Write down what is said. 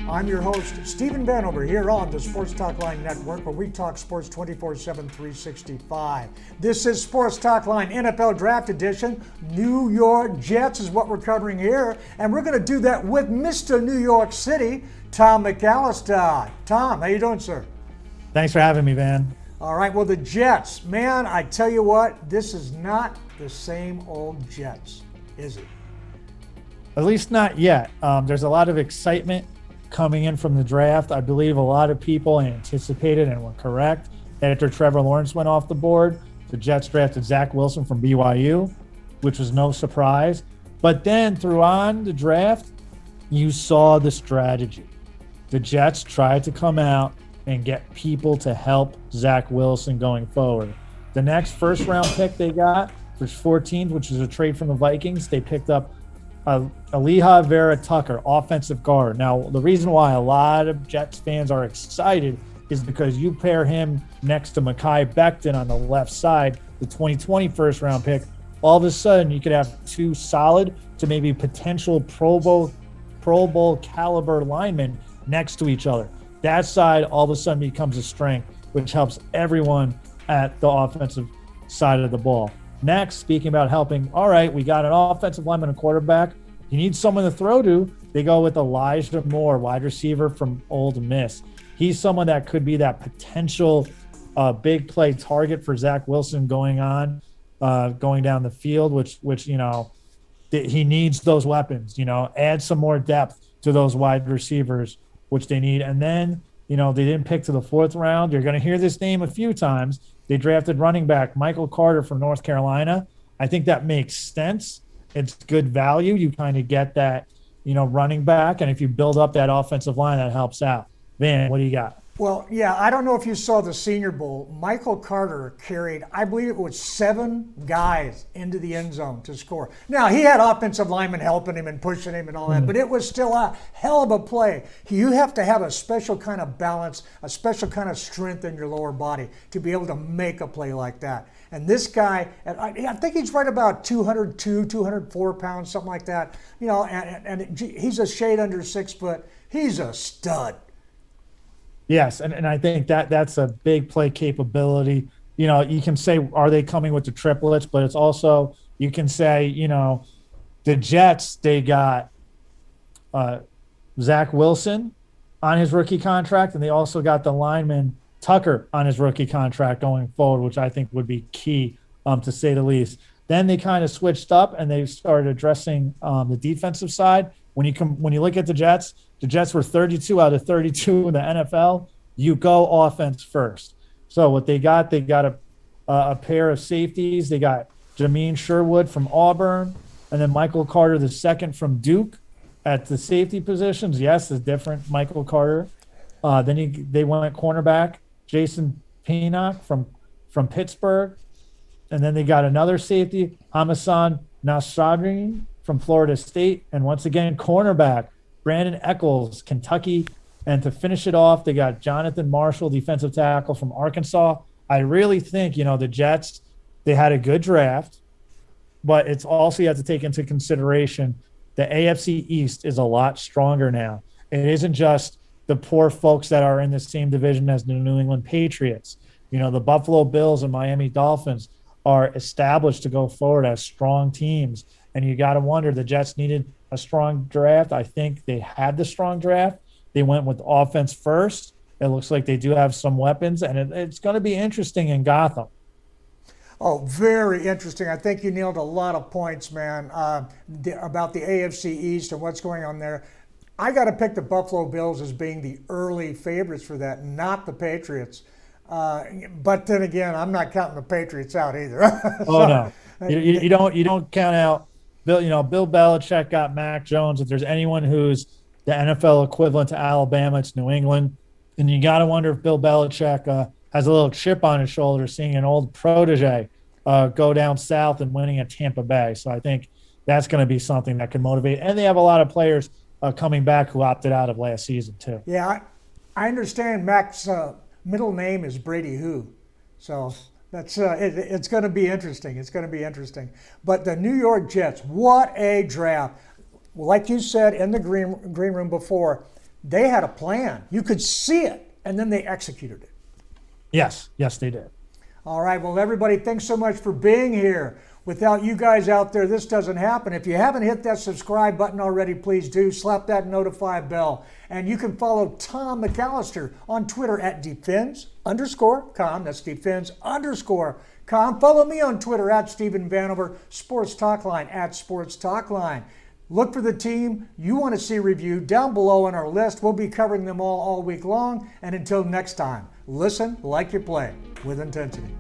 I'm your host, Stephen Vanover, here on the Sports Talk Line Network, where we talk sports 24/7, 365. This is Sports Talk Line NFL Draft Edition. New York Jets is what we're covering here, and we're going to do that with Mr. New York City, Tom Mcalister. Tom, how you doing, sir? Thanks for having me, Van. All right, well, the Jets, man, I tell you what, this is not the same old Jets, is it? At least not yet. There's a lot of excitement coming in from the draft. I believe a lot of people anticipated and were correct that after Trevor Lawrence went off the board, the Jets drafted Zach Wilson from BYU, which was no surprise. But then throughout the draft, you saw the strategy. The Jets tried to come out and get people to help Zach Wilson going forward. The next first-round pick they got was 14th, which is a trade from the Vikings. They picked up Elijah Vera Tucker, offensive guard. Now, the reason why a lot of Jets fans are excited is because you pair him next to Mekhi Becton on the left side, the 2020 first-round pick. All of a sudden, you could have two solid to maybe potential Pro Bowl caliber linemen next to each other. That side all of a sudden becomes a strength, which helps everyone at the offensive side of the ball. Next, speaking about helping, all right, we got an offensive lineman and a quarterback. You need someone to throw to. They go with Elijah Moore, wide receiver from Ole Miss. He's someone that could be that potential big play target for Zach Wilson going down the field, which he needs those weapons. Add some more depth to those wide receivers, which they need. And then, they didn't pick to the fourth round. You're going to hear this name a few times. They drafted running back Michael Carter from North Carolina. I think that makes sense. It's good value. You kind of get that, running back. And if you build up that offensive line, that helps out. Van, what do you got? Well, yeah, I don't know if you saw the Senior Bowl. Michael Carter carried, I believe it was 7 guys into the end zone to score. Now, he had offensive linemen helping him and pushing him and all that, but it was still a hell of a play. You have to have a special kind of balance, a special kind of strength in your lower body to be able to make a play like that. And this guy, I think he's right about 202, 204 pounds, something like that. And he's a shade under 6 foot. He's a stud. Yes, and I think that's a big play capability. You can say, are they coming with the triplets? But it's also, you can say, the Jets, they got Zach Wilson on his rookie contract, and they also got the lineman Tucker on his rookie contract going forward, which I think would be key, to say the least. Then they kind of switched up and they started addressing the defensive side. When you look at the Jets were 32 out of 32 in the NFL. You go offense first. So what they got a pair of safeties. They got Jameen Sherwood from Auburn, and then Michael Carter the second from Duke at the safety positions. Yes, it's different, Michael Carter. Then they went cornerback Jason Pinnock from Pittsburgh, and then they got another safety, Hamasan Nasradine from Florida State, and once again cornerback Brandon Eccles, Kentucky. And to finish it off, they got Jonathan Marshall, defensive tackle from Arkansas. I really think, the Jets, they had a good draft, but it's also you have to take into consideration the AFC East is a lot stronger now. It isn't just the poor folks that are in the same division as the New England Patriots. The Buffalo Bills and Miami Dolphins are established to go forward as strong teams. And you got to wonder, the Jets needed a strong draft. I think they had the strong draft. They went with offense first. It looks like they do have some weapons, and it's going to be interesting in Gotham. Oh, very interesting. I think you nailed a lot of points, man, about the AFC East and what's going on there. I got to pick the Buffalo Bills as being the early favorites for that, not the Patriots. But then again, I'm not counting the Patriots out either. No, you don't count out Bill. Bill Belichick got Mac Jones. If there's anyone who's the NFL equivalent to Alabama, it's New England. And you got to wonder if Bill Belichick has a little chip on his shoulder seeing an old protege go down south and winning at Tampa Bay. So I think that's going to be something that can motivate. And they have a lot of players coming back who opted out of last season too. Yeah, I understand Mac's middle name is Brady Who. So that's it's going to be interesting. It's going to be interesting. But the New York Jets, what a draft. Like you said in the green room before, they had a plan. You could see it, and then they executed it. Yes, they did. All right, well, everybody, thanks so much for being here. Without you guys out there, this doesn't happen. If you haven't hit that subscribe button already, please do. Slap that notify bell. And you can follow Tom Mcalister on Twitter at defense_com. That's defense_com. Follow me on Twitter at Stephen Vanover, Sports Talkline at Sports Talkline. Look for the team you want to see reviewed down below on our list. We'll be covering them all week long. And until next time, listen like you play with intensity.